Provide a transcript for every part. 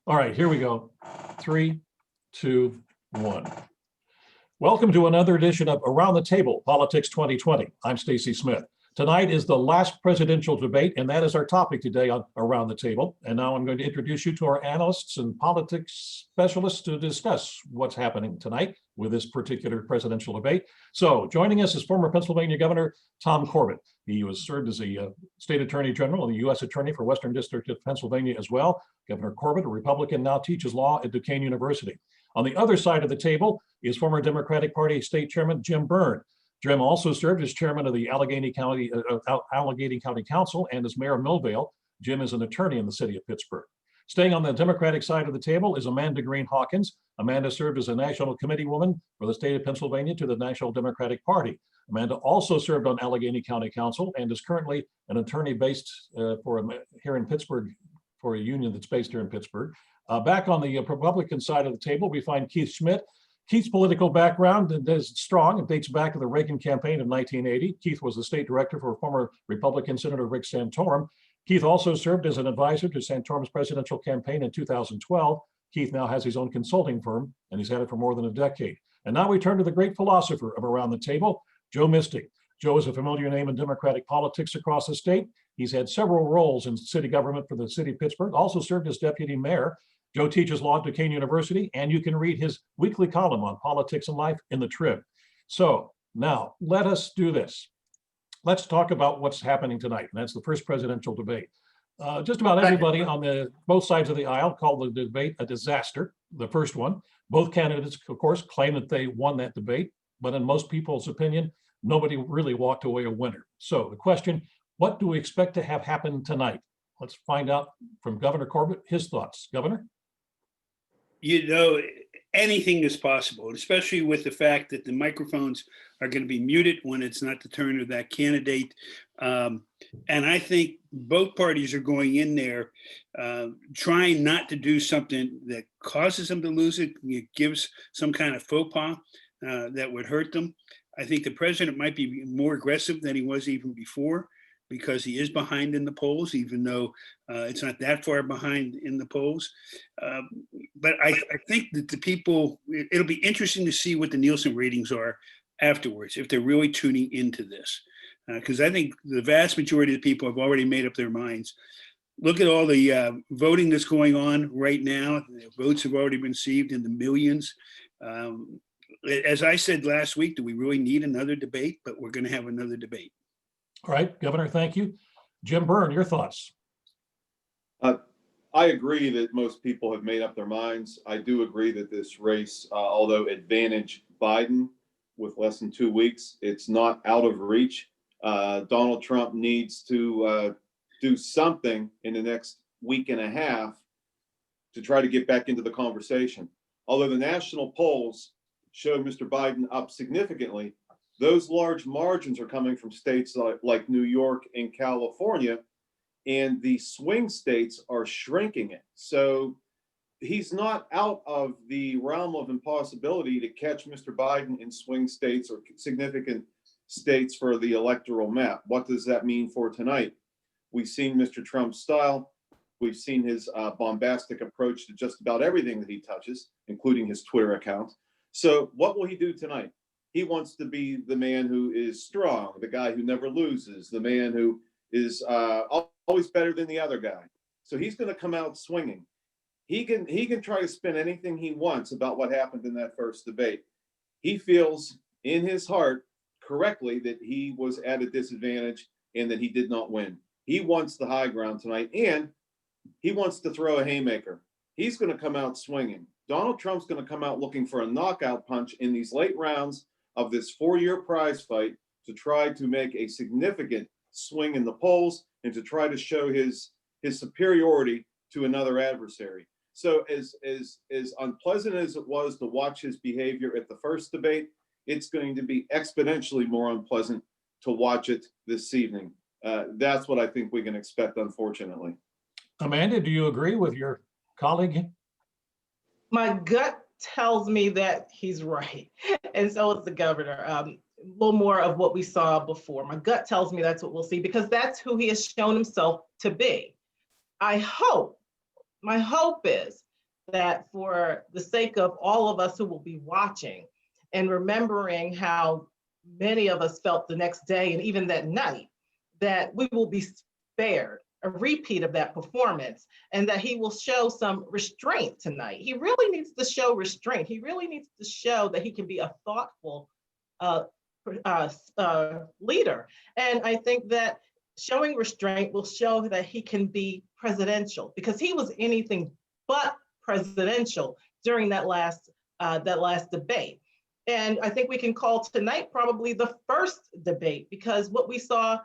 All right, here we go. 3, 2, 1. Welcome to another edition of Around the Table, Politics 2020. I'm Stacy Smith. Tonight is the last presidential debate, and that is our topic today on Around the Table. And now I'm going to introduce you to our analysts and politics specialists to discuss what's happening tonight with this particular presidential debate. So joining us is former Pennsylvania Governor Tom Corbett. He was served as a state attorney general and the U.S. attorney for Western District of Pennsylvania as well. Governor Corbett, a Republican, now teaches law at Duquesne University. On the other side of the table is former Democratic Party State Chairman Jim Byrne. Jim also served as chairman of the Allegheny County Council and as mayor of Millvale. Jim is an attorney in the city of Pittsburgh. Staying on the Democratic side of the table is Amanda Green Hawkins. Amanda served as a national committee woman for the state of Pennsylvania to the National Democratic Party. Amanda also served on Allegheny County Council and is currently an attorney based here in Pittsburgh for a union that's based here in Pittsburgh. Back on the Republican side of the table, we find Keith Schmidt. Keith's political background is strong. It dates back to the Reagan campaign of 1980. Keith was the state director for former Republican Senator Rick Santorum. Keith also served as an advisor to Santorum's presidential campaign in 2012. Keith now has his own consulting firm, and he's had it for more than a decade. And now we turn to the great philosopher of Around the Table, Joe Misty. Joe is a familiar name in Democratic politics across the state. He's had several roles in city government for the city of Pittsburgh, also served as deputy mayor. Joe teaches law at Duquesne University, and you can read his weekly column on politics and life in the Trib. So now let us do this. Let's talk about what's happening tonight, and that's the first presidential debate. Just about everybody on both sides of the aisle called the debate a disaster, the first one. Both candidates, of course, claim that they won that debate, but in most people's opinion, nobody really walked away a winner. So the question, what do we expect to have happen tonight? Let's find out from Governor Corbett his thoughts. Governor? You know, anything is possible, especially with the fact that the microphones are going to be muted when it's not the turn of that candidate. And I think both parties are going in there trying not to do something that causes them to lose it. It gives some kind of faux pas that would hurt them. I think the president might be more aggressive than he was even before, because he is behind in the polls, even though it's not that far behind in the polls. But I think that the people, it'll be interesting to see what the Nielsen ratings are afterwards, if they're really tuning into this. Because I think the vast majority of the people have already made up their minds. Look at all the voting that's going on right now. The votes have already been received in the millions. As I said last week, do we really need another debate? But we're going to have another debate. All right, Governor, thank you. Jim Byrne, your thoughts? I agree that most people have made up their minds. I do agree that this race, although advantage Biden with less than 2 weeks, it's not out of reach. Donald Trump needs to do something in the next week and a half to try to get back into the conversation. Although the national polls show Mr. Biden up significantly, those large margins are coming from states like New York and California, and the swing states are shrinking it. So he's not out of the realm of impossibility to catch Mr. Biden in swing states or significant states for the electoral map. What does that mean for tonight? We've seen Mr. Trump's style. We've seen his bombastic approach to just about everything that he touches, including his Twitter account. So what will he do tonight? He wants to be the man who is strong, the guy who never loses, the man who is always better than the other guy. So he's going to come out swinging. He can try to spin anything he wants about what happened in that first debate. He feels in his heart correctly that he was at a disadvantage and that he did not win. He wants the high ground tonight, and he wants to throw a haymaker. He's going to come out swinging. Donald Trump's going to come out looking for a knockout punch in these late rounds of this 4-year prize fight to try to make a significant swing in the polls and to try to show his superiority to another adversary. So as unpleasant as it was to watch his behavior at the first debate, it's going to be exponentially more unpleasant to watch it this evening. That's what I think we can expect, unfortunately. Amanda, do you agree with your colleague? My gut tells me that he's right, and so is the governor. A little more of what we saw before. My gut tells me that's what we'll see, because that's who he has shown himself to be. My hope is that for the sake of all of us who will be watching and remembering how many of us felt the next day and even that night, that we will be spared a repeat of that performance and that he will show some restraint tonight. He really needs to show restraint. He really needs to show that he can be a thoughtful leader. And I think that showing restraint will show that he can be presidential, because he was anything but presidential during that last debate. And I think we can call tonight probably the first debate, because what we saw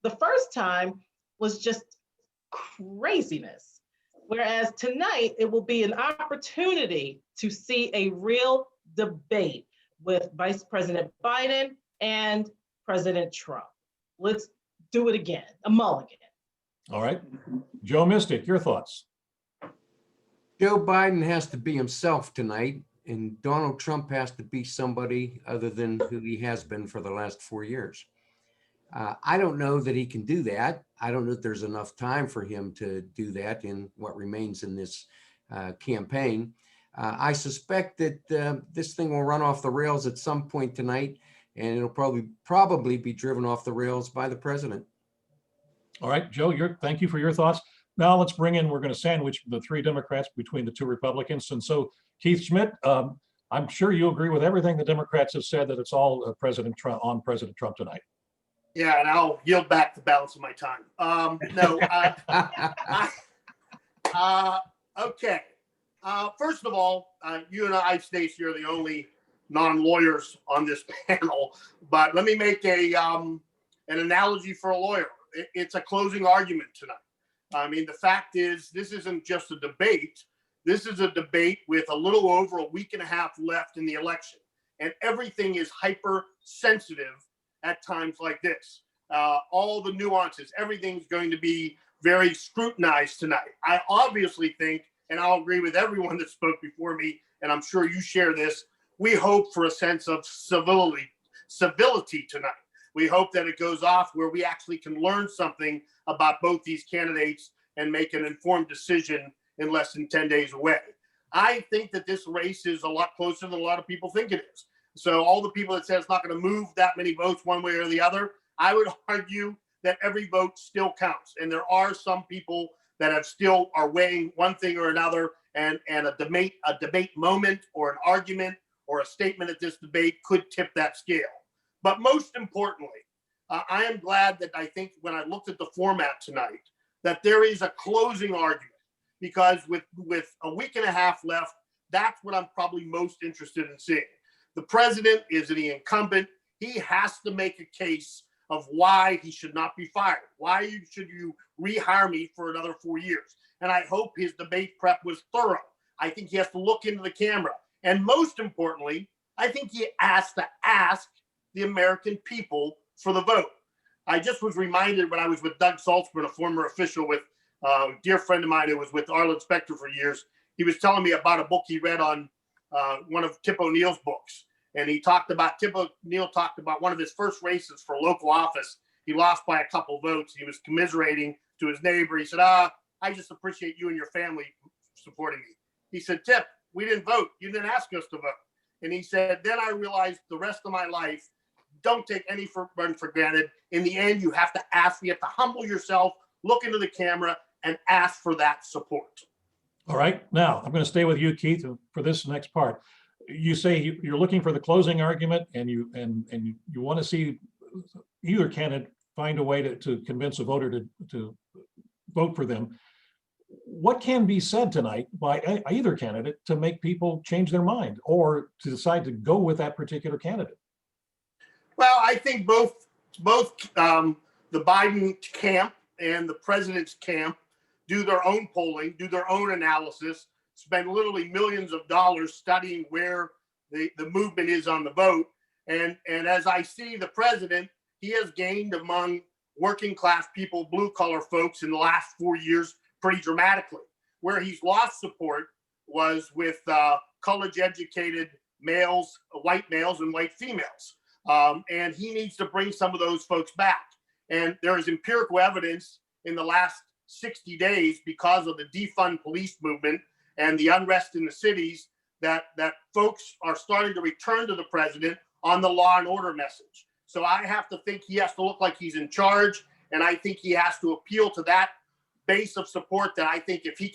the first time was just craziness. Whereas tonight, it will be an opportunity to see a real debate with Vice President Biden and President Trump. Let's do it again, a mulligan. All right. Joe Mystic, your thoughts? Joe Biden has to be himself tonight, and Donald Trump has to be somebody other than who he has been for the last 4 years. I don't know that he can do that. I don't know if there's enough time for him to do that in what remains in this campaign. I suspect that this thing will run off the rails at some point tonight, and it'll probably be driven off the rails by the president. All right, Joe, thank you for your thoughts. Now let's bring in, we're going to sandwich the 3 Democrats between the 2 Republicans. And so Keith Schmidt, I'm sure you agree with everything the Democrats have said, that it's all President Trump tonight. Yeah, and I'll yield back the balance of my time. Okay. First of all, you and I, Stacy, are the only non-lawyers on this panel, but let me make an analogy for a lawyer. It's a closing argument tonight. I mean, the fact is, this isn't just a debate. This is a debate with a little over a week and a half left in the election, and everything is hypersensitive at times like this. All the nuances, everything's going to be very scrutinized tonight. I obviously think, and I'll agree with everyone that spoke before me, and I'm sure you share this, we hope for a sense of civility tonight. We hope that it goes off where we actually can learn something about both these candidates and make an informed decision in less than 10 days away. I think that this race is a lot closer than a lot of people think it is. So all the people that say it's not going to move that many votes one way or the other, I would argue that every vote still counts. And there are some people that are weighing one thing or another, and a debate moment or an argument or a statement at this debate could tip that scale. But most importantly, I am glad that I think when I looked at the format tonight, that there is a closing argument, because with a week and a half left, that's what I'm probably most interested in seeing. The president is the incumbent. He has to make a case of why he should not be fired. Why should you rehire me for another 4 years? And I hope his debate prep was thorough. I think he has to look into the camera. And most importantly, I think he has to ask the American people for the vote. I just was reminded when I was with Doug Saltzman, a former official with a dear friend of mine who was with Arlen Specter for years. He was telling me about a book he read on one of Tip O'Neill's books. And Tip O'Neill talked about one of his first races for local office. He lost by a couple votes. He was commiserating to his neighbor. He said, I just appreciate you and your family supporting me. He said, Tip, we didn't vote. You didn't ask us to vote. And he said, then I realized the rest of my life, don't take any for granted. In the end, you have to ask. You have to humble yourself, look into the camera, and ask for that support. All right. Now, I'm going to stay with you, Keith, for this next part. You say you're looking for the closing argument, and you want to see either candidate find a way to convince a voter to vote for them. What can be said tonight by either candidate to make people change their mind or to decide to go with that particular candidate? Well, I think both the Biden camp and the president's camp do their own polling, do their own analysis, spend literally millions of dollars studying where the movement is on the vote. And as I see the president, he has gained among working class people, blue collar folks in the last 4 years pretty dramatically. Where he's lost support was with college educated males, white males and white females. And he needs to bring some of those folks back. And there is empirical evidence in the last 60 days because of the defund police movement and the unrest in the cities that folks are starting to return to the president on the law and order message. So I have to think he has to look like he's in charge, and I think he has to appeal to that base of support that I think if he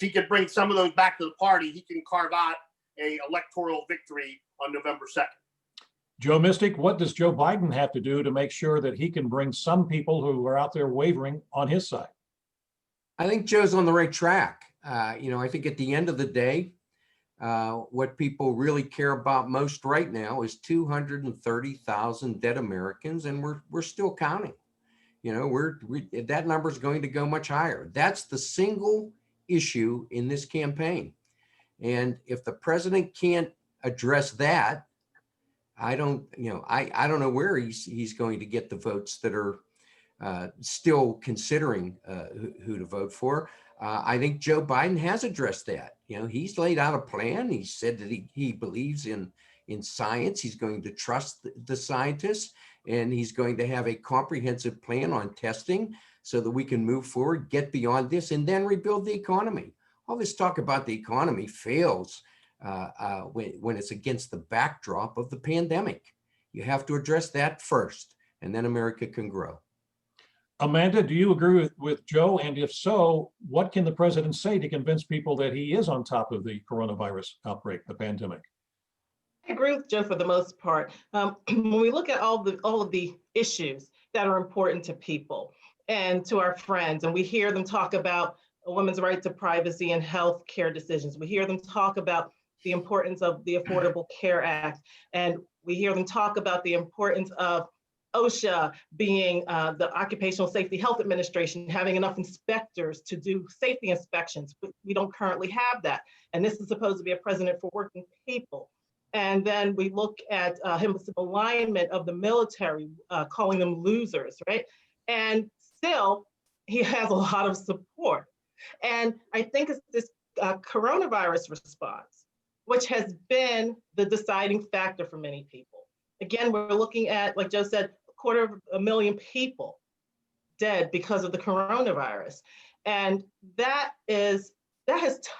could bring some of those back to the party, he can carve out a electoral victory on November 2nd. Joe Mystic, what does Joe Biden have to do to make sure that he can bring some people who are out there wavering on his side? I think Joe's on the right track. I think at the end of the day, what people really care about most right now is 230,000 dead Americans, and we're still counting. That number is going to go much higher. That's the single issue in this campaign. And if the president can't address that, I don't know where he's going to get the votes that are still considering who to vote for. I think Joe Biden has addressed that. He's laid out a plan. He said that he believes in science. He's going to trust the scientists, and he's going to have a comprehensive plan on testing so that we can move forward, get beyond this, and then rebuild the economy. All this talk about the economy fails when it's against the backdrop of the pandemic. You have to address that first, and then America can grow. Amanda, do you agree with Joe? And if so, what can the president say to convince people that he is on top of the coronavirus outbreak, the pandemic? I agree with Joe for the most part. When we look at all of the issues that are important to people and to our friends, and we hear them talk about a woman's right to privacy and health care decisions. We hear them talk about the importance of the Affordable Care Act, and we hear them talk about the importance of OSHA being the Occupational Safety Health Administration, having enough inspectors to do safety inspections. We don't currently have that. And this is supposed to be a president for working people. And then we look at his alignment of the military, calling them losers, right? And still, he has a lot of support. And I think it's this coronavirus response, which has been the deciding factor for many people. Again, we're looking at, like Joe said, 250,000 people dead because of the coronavirus. And that has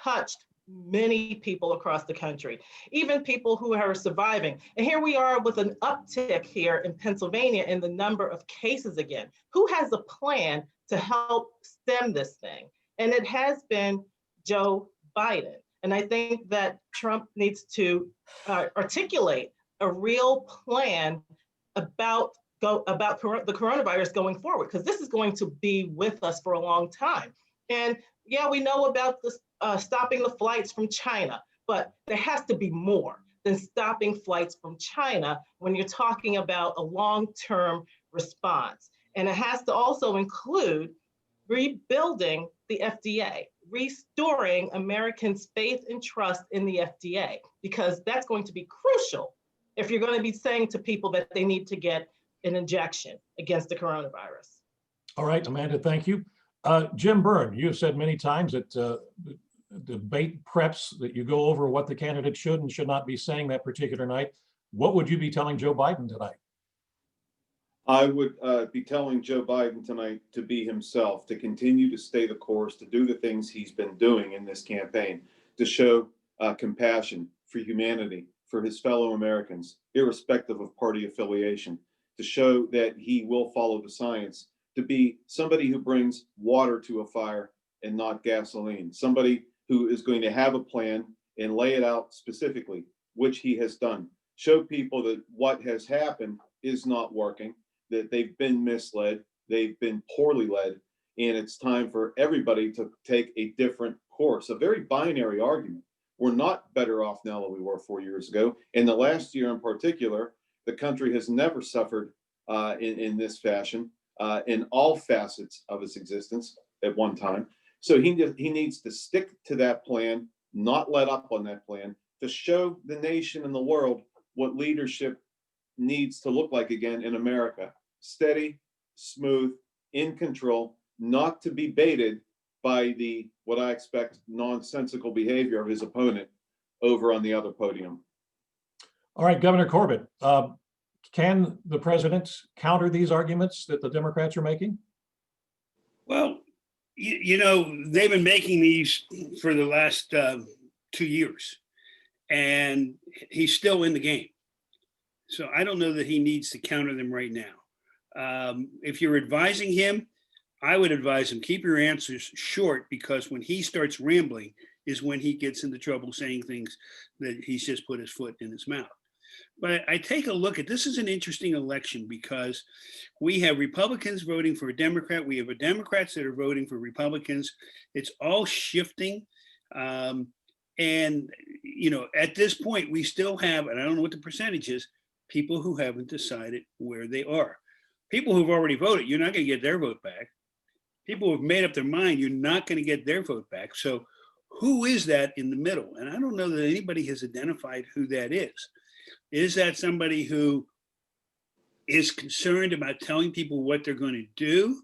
touched many people across the country, even people who are surviving. And here we are with an uptick here in Pennsylvania in the number of cases again. Who has a plan to help stem this thing? And it has been Joe Biden. And I think that Trump needs to articulate a real plan about the coronavirus going forward, because this is going to be with us for a long time. And yeah, we know about this stopping the flights from China, but there has to be more than stopping flights from China when you're talking about a long-term response. And it has to also include rebuilding the FDA, restoring Americans' faith and trust in the FDA, because that's going to be crucial if you're going to be saying to people that they need to get an injection against the coronavirus. All right, Amanda, thank you. Jim Byrne, you have said many times that the debate preps that you go over what the candidate should and should not be saying that particular night. What would you be telling Joe Biden tonight? I would be telling Joe Biden tonight to be himself, to continue to stay the course, to do the things he's been doing in this campaign, to show compassion for humanity, for his fellow Americans, irrespective of party affiliation, to show that he will follow the science, to be somebody who brings water to a fire and not gasoline, somebody who is going to have a plan and lay it out specifically, which he has done. Show people that what has happened is not working, that they've been misled, they've been poorly led, and it's time for everybody to take a different course. A very binary argument. We're not better off now than we were 4 years ago. In the last year in particular, the country has never suffered in this fashion in all facets of its existence at one time. So he needs to stick to that plan, not let up on that plan, to show the nation and the world what leadership needs to look like again in America. Steady, smooth, in control, not to be baited by the, what I expect, nonsensical behavior of his opponent over on the other podium. All right, Governor Corbett, can the president counter these arguments that the Democrats are making? Well, They've been making these for the last 2 years, and he's still in the game. So I don't know that he needs to counter them right now. If you're advising him, I would advise him, keep your answers short, because when he starts rambling is when he gets into trouble saying things that he's just put his foot in his mouth. But I take a look at this is an interesting election because we have Republicans voting for a Democrat. We have Democrats that are voting for Republicans. It's all shifting. And, at this point, we still have, and I don't know what the percentage is, people who haven't decided where they are. People who've already voted, you're not going to get their vote back. People who've made up their mind, you're not going to get their vote back. So who is that in the middle? And I don't know that anybody has identified who that is. Is that somebody who is concerned about telling people what they're going to do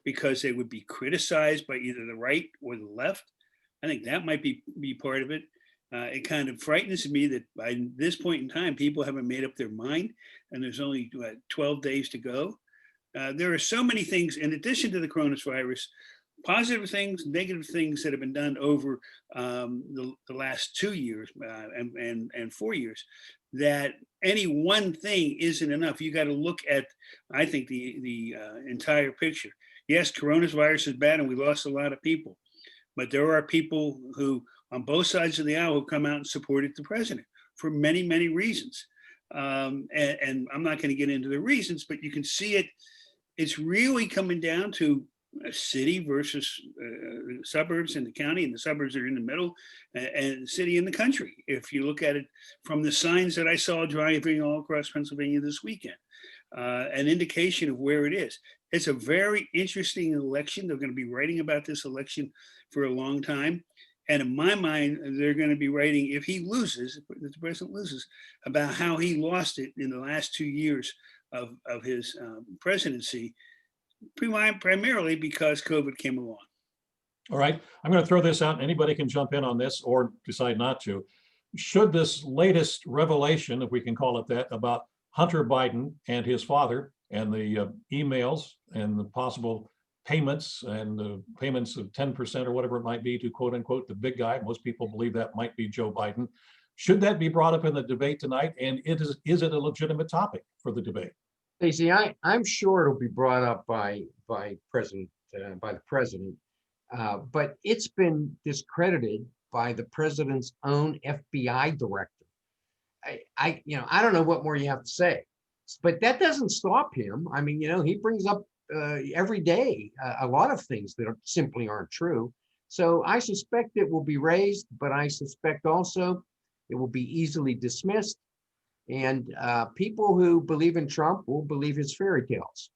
because they would be criticized by either the right or the left? I think that might be part of it. It kind of frightens me that by this point in time, people haven't made up their mind, and there's only 12 days to go. There are so many things, in addition to the coronavirus, positive things, negative things that have been done over the last 2 years and 4 years, that any one thing isn't enough. You got to look at, I think, the entire picture. Yes, coronavirus is bad and we lost a lot of people, but there are people who, on both sides of the aisle, who come out and supported the president for many, many reasons. And I'm not going to get into the reasons, but you can see it. It's really coming down to a city versus suburbs in the county, and the suburbs are in the middle, and the city in the country. If you look at it from the signs that I saw driving all across Pennsylvania this weekend, an indication of where it is. It's a very interesting election. They're going to be writing about this election for a long time. And in my mind, they're going to be writing, if he loses, if the president loses, about how he lost it in the last 2 years of his presidency, primarily because COVID came along. All right, I'm going to throw this out. Anybody can jump in on this or decide not to. Should this latest revelation, if we can call it that, about Hunter Biden and his father and the emails and the possible payments and the payments of 10% or whatever it might be to quote unquote the big guy, most people believe that might be Joe Biden. Should that be brought up in the debate tonight? And is it a legitimate topic for the debate? Stacey, I'm sure it'll be brought up by the president, but it's been discredited by the president's own FBI director. I don't know what more you have to say, but that doesn't stop him. I mean, he brings up every day a lot of things that simply aren't true. So I suspect it will be raised, but I suspect also it will be easily dismissed. And people who believe in Trump will believe his fairy tales.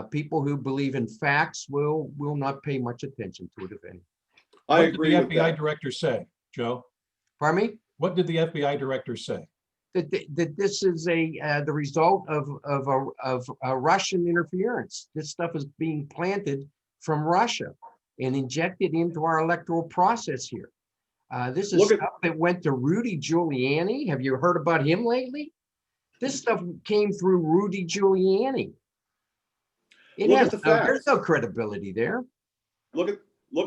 People who believe in facts will not pay much attention to it, if any. I What agree did with the FBI that. director say, Joe? Pardon me? What did the FBI director say? That this is the result of Russian interference. This stuff is being planted from Russia and injected into our electoral process here. This is stuff that went to Rudy Giuliani. Have you heard about him lately? This stuff came through Rudy Giuliani. There's no credibility there. Look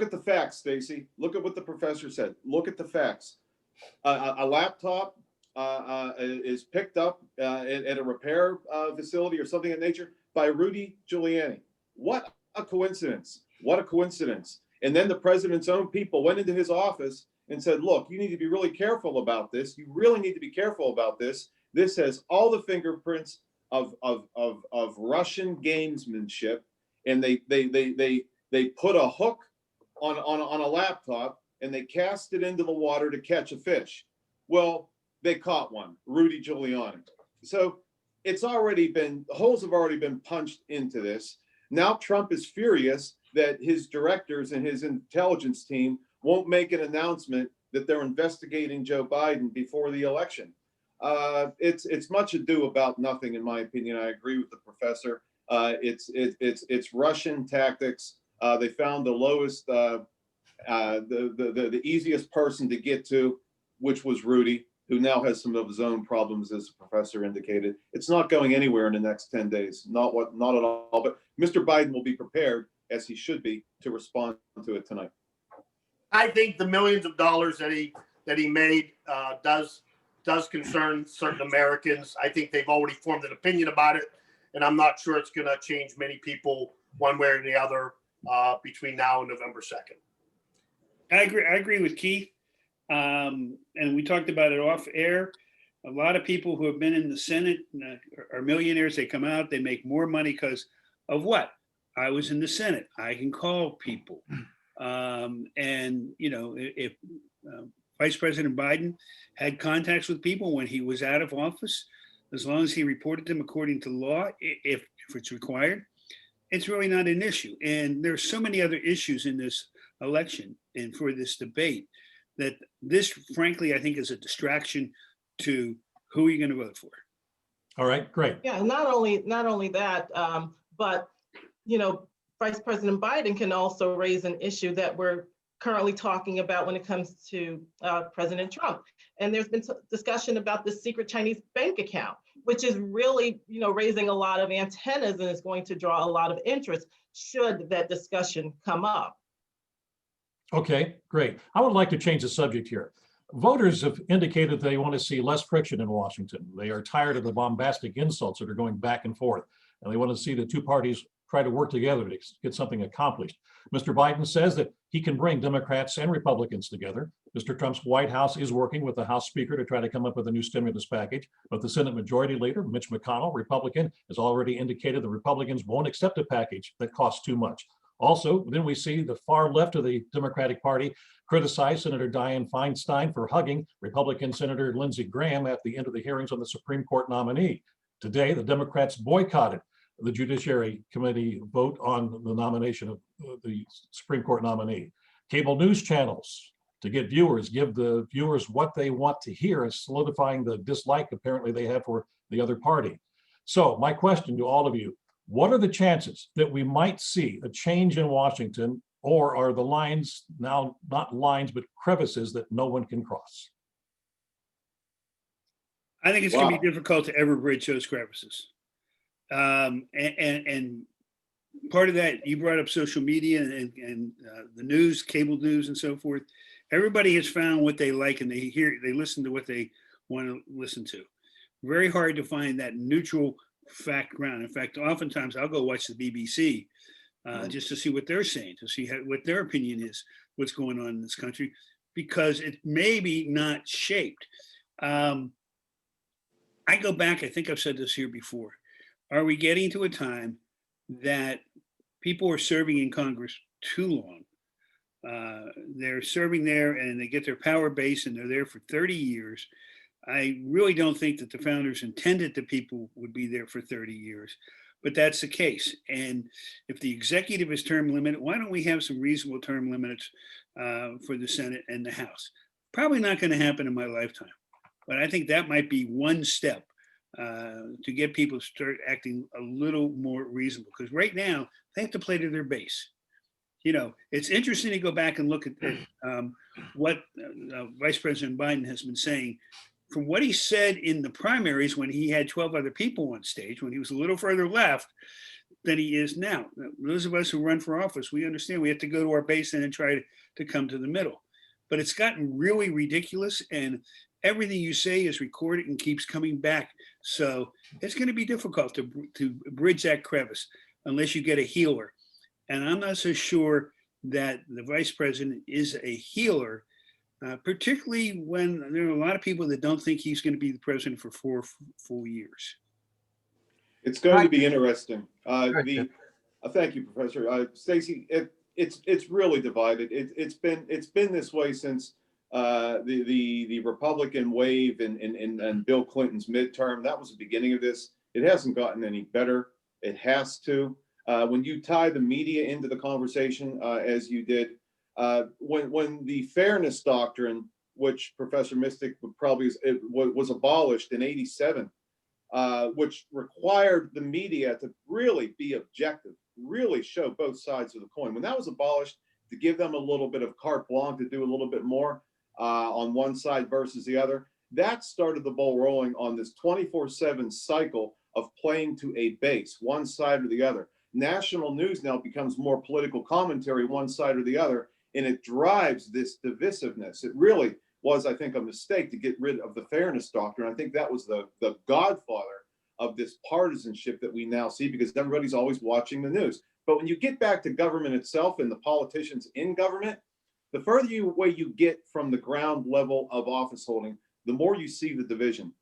at the facts, Stacy. Look at what the professor said. Look at the facts. A laptop is picked up at a repair facility or something of nature by Rudy Giuliani. What a coincidence. What a coincidence. And then the president's own people went into his office and said, look, you need to be really careful about this. You really need to be careful about this. This has all the fingerprints of Russian gamesmanship. And they put a hook on a laptop and they cast it into the water to catch a fish. Well, they caught one, Rudy Giuliani. So holes have already been punched into this. Now Trump is furious that his directors and his intelligence team won't make an announcement that they're investigating Joe Biden before the election. It's much ado about nothing, in my opinion. I agree with the professor. It's Russian tactics. They found the lowest, the easiest person to get to, which was Rudy, who now has some of his own problems, as the professor indicated. It's not going anywhere in the next 10 days. Not at all. But Mr. Biden will be prepared as he should be, to respond to it tonight. I think the millions of dollars that he made does concern certain Americans. I think they've already formed an opinion about it, and I'm not sure it's going to change many people one way or the other between now and November 2nd. I agree with Keith. And we talked about it off air. A lot of people who have been in the Senate are millionaires. They come out, they make more money because of what? I was in the Senate. I can call people. And, you know, if Vice President Biden had contacts with people when he was out of office, as long as he reported them according to law, if it's required, it's really not an issue. And there's so many other issues in this election and for this debate that this, frankly, I think is a distraction to who you're going to vote for. All right, great. Yeah, not only that, but you know, Vice President Biden can also raise an issue that we're currently talking about when it comes to President Trump. And there's been discussion about the secret Chinese bank account, which is really, you know, raising a lot of antennas and is going to draw a lot of interest should that discussion come up. Okay, great. I would like to change the subject here. Voters have indicated they want to see less friction in Washington. They are tired of the bombastic insults that are going back and forth, and they want to see the two parties try to work together to get something accomplished. Mr. Biden says that he can bring Democrats and Republicans together. Mr. Trump's White House is working with the House Speaker to try to come up with a new stimulus package, but the Senate Majority Leader, Mitch McConnell, Republican, has already indicated the Republicans won't accept a package that costs too much. Also, then we see the far left of the Democratic Party criticize Senator Dianne Feinstein for hugging Republican Senator Lindsey Graham at the end of the hearings on the Supreme Court nominee. Today, the Democrats boycotted the Judiciary Committee vote on the nomination of the Supreme Court nominee. Cable news channels, to get viewers, give the viewers what they want to hear, and solidifying the dislike apparently they have for the other party. So my question to all of you, what are the chances that we might see a change in Washington, or are the lines now not lines, but crevices that no one can cross? I think it's going to be difficult to ever bridge those crevices. And part of that, you brought up social media and the news, cable news and so forth. Everybody has found what they like and they listen to what they want to listen to. Very hard to find that neutral fact ground. In fact, oftentimes I'll go watch the BBC just to see what they're saying, to see what their opinion is, what's going on in this country, because it may be not shaped. I go back, I think I've said this here before. Are we getting to a time that people are serving in Congress too long? They're serving there and they get their power base and they're there for 30 years. I really don't think that the founders intended that people would be there for 30 years, but that's the case. And if the executive is term limited, why don't we have some reasonable term limits for the Senate and the House? Probably not going to happen in my lifetime, but I think that might be one step to get people to start acting a little more reasonable, because right now they have to play to their base. You know, it's interesting to go back and look at what Vice President Biden has been saying. From what he said in the primaries when he had 12 other people on stage, when he was a little further left than he is now. Those of us who run for office, we understand we have to go to our base and to come to the middle. But it's gotten really ridiculous, and everything you say is recorded and keeps coming back. So it's going to be difficult to bridge that crevice unless you get a healer. And I'm not so sure that the vice president is a healer, particularly when there are a lot of people that don't think he's going to be the president for 4 full years. It's going to be interesting. Thank you, Professor. Stacy, it's really divided. It's been this way since the Republican wave and Bill Clinton's midterm. That was the beginning of this. It hasn't gotten any better. It has to. When you tie the media into the conversation, as you did, when the fairness doctrine, which Professor Mystic was abolished in '87, which required the media to really be objective, really show both sides of the coin. When that was abolished, to give them a little bit of carte blanche to do a little bit more on one side versus the other, that started the ball rolling on this 24/7 cycle of playing to a base, one side or the other. national news now becomes more political commentary, one side or the other, and it drives this divisiveness. It really was, I think, a mistake to get rid of the fairness doctrine. I think that was the godfather of this partisanship that we now see, because everybody's always watching the news. But when you get back to government itself and the politicians in government, the further away you get from the ground level of office holding, the more you see the division.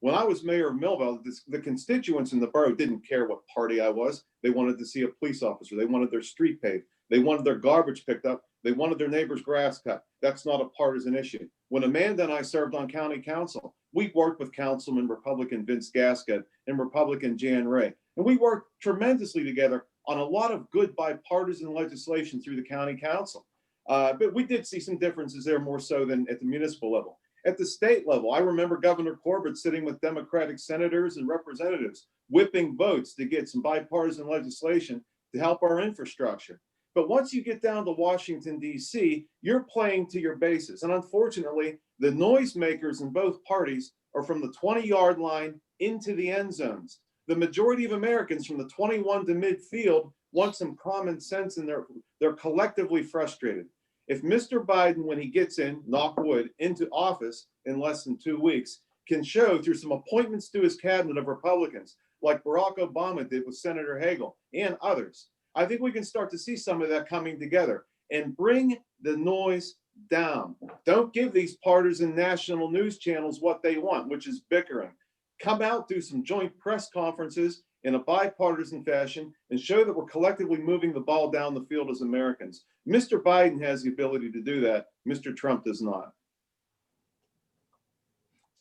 When I was mayor of Millville, the constituents in the borough didn't care what party I was. They wanted to see a police officer. They wanted their street paved. They wanted their garbage picked up. They wanted their neighbor's grass cut. That's not a partisan issue. When Amanda and I served on county council, we worked with Councilman Republican Vince Gasket and Republican Jan Ray. And we worked tremendously together on a lot of good bipartisan legislation through the county council. But we did see some differences there, more so than at the municipal level. At the state level, I remember Governor Corbett sitting with Democratic senators and representatives, whipping votes to get some bipartisan legislation to help our infrastructure. But once you get down to Washington, D.C., you're playing to your bases. And unfortunately, the noisemakers in both parties are from the 20-yard line into the end zones. The majority of Americans from the 21 to midfield want some common sense, and they're collectively frustrated. If Mr. Biden, when he gets in, knock wood, into office in less than 2 weeks, can show through some appointments to his cabinet of Republicans, like Barack Obama did with Senator Hagel and others, I think we can start to see some of that coming together and bring the noise down. Don't give these partisan national news channels what they want, which is bickering. Come out, do some joint press conferences in a bipartisan fashion, and show that we're collectively moving the ball down the field as Americans. Mr. Biden has the ability to do that. Mr. Trump does not.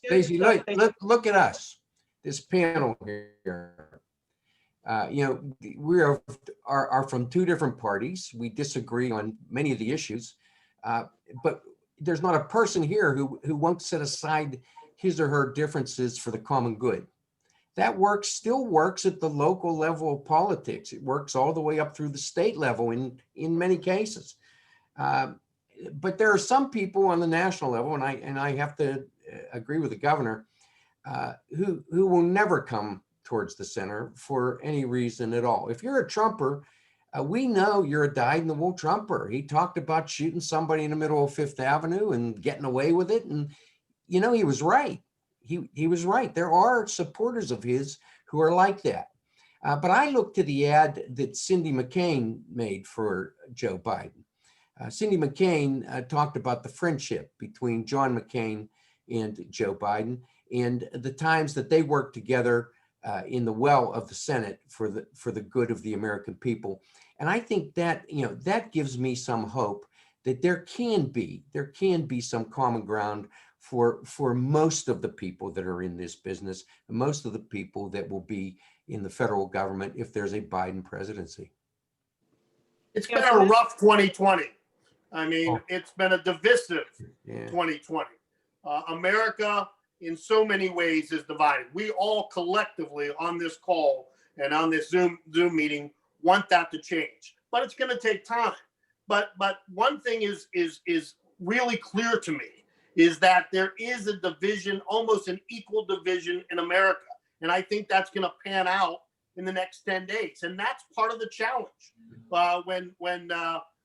Stacy, look at us, this panel here. We are from two different parties. We disagree on many of the issues, but there's not a person here who won't set aside his or her differences for the common good. That still works at the local level of politics. It works all the way up through the state level in many cases. But there are some people on the national level, and I have to agree with the governor, who will never come towards the center for any reason at all. If you're a Trumper, we know you're a dyed-in-the-wool Trumper. He talked about shooting somebody in the middle of Fifth Avenue and getting away with it, and he was right. He was right. There are supporters of his who are like that. But I look to the ad that Cindy McCain made for Joe Biden. Cindy McCain talked about the friendship between John McCain and Joe Biden and the times that they worked together in the well of the Senate for the good of the American people. And I think that, that gives me some hope that there can be some common ground for most of the people that are in this business, and most of the people that will be in the federal government if there's a Biden presidency. It's been a rough 2020. I mean, it's been a divisive 2020. America, in so many ways, is divided. We all collectively on this call and on this Zoom meeting want that to change, but it's going to take time. But one thing is really clear to me is that there is a division, almost an equal division in America, and I think that's going to pan out in the next 10 days, and that's part of the challenge. When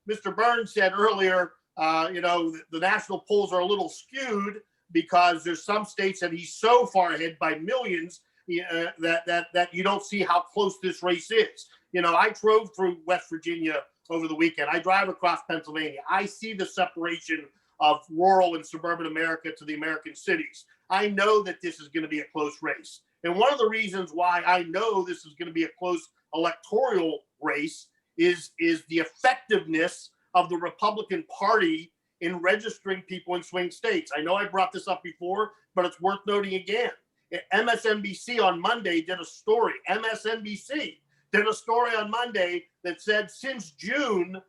Mr. Burns said earlier, the national polls are a little skewed because there's some states that he's so far ahead by millions that you don't see how close this race is. I drove through West Virginia over the weekend. I drive across Pennsylvania. I see the separation of rural and suburban America to the American cities. I know that this is going to be a close race. And one of the reasons why I know this is going to be a close electoral race is the effectiveness of the Republican Party in registering people in swing states. I know I brought this up before, but it's worth noting again. MSNBC on Monday did a story. MSNBC did a story on Monday that said since June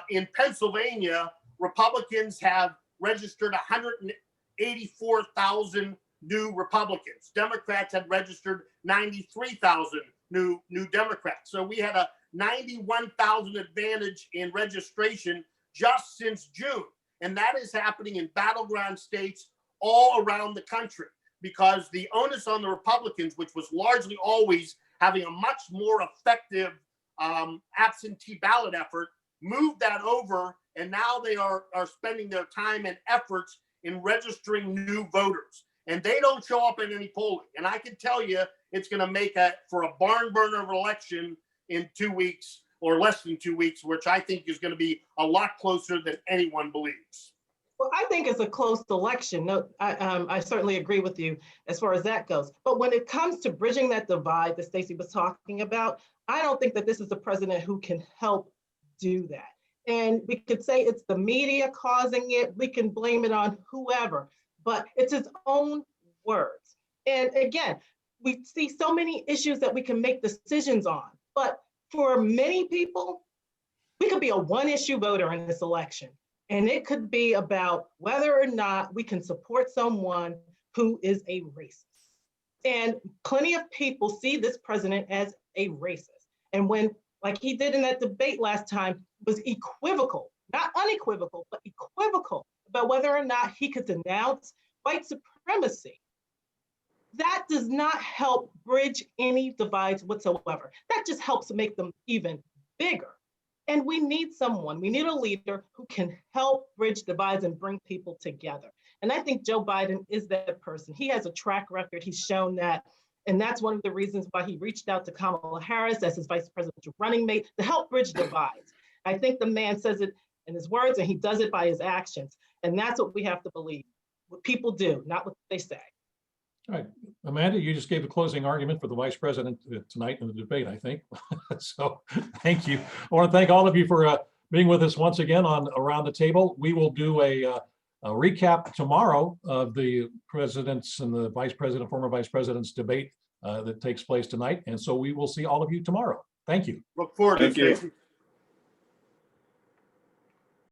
in Pennsylvania, Republicans have registered 184,000 new Republicans. Democrats had registered 93,000 new Democrats. So we had a 91,000 advantage in registration just since June. And that is happening in battleground states all around the country because the onus on the Republicans, which was largely always having a much more effective absentee ballot effort, moved that over, and now they are spending their time and efforts in registering new voters. And they don't show up in any polling. And I can tell you, it's going to make for a barn burner of election in 2 weeks or less than 2 weeks, which I think is going to be a lot closer than anyone believes. Well, I think it's a close election. No, I certainly agree with you as far as that goes. But when it comes to bridging that divide that Stacy was talking about, I don't think that this is a president who can help do that. And we could say it's the media causing it. We can blame it on whoever, but it's his own words. And again, we see so many issues that we can make decisions on. But for many people, we could be a one-issue voter in this election. And it could be about whether or not we can support someone who is a racist. And plenty of people see this president as a racist. And when, like he did in that debate last time, was equivocal, not unequivocal, but equivocal about whether or not he could denounce white supremacy. That does not help bridge any divides whatsoever. That just helps make them even bigger. And we need someone, we need a leader who can help bridge divides and bring people together. And I think Joe Biden is that person. He has a track record, he's shown that. And that's one of the reasons why he reached out to Kamala Harris as his vice presidential running mate to help bridge divides. I think the man says it in his words and he does it by his actions. And that's what we have to believe. What people do, not what they say. All right, Amanda, you just gave the closing argument for the vice president tonight in the debate, I think. So thank you. I want to thank all of you for being with us once again on Around the Table. We will do a recap tomorrow of the presidents and the vice president, former vice president's debate that takes place tonight. And so we will see all of you tomorrow. Thank you. Look forward to it, Thank you. Stacy.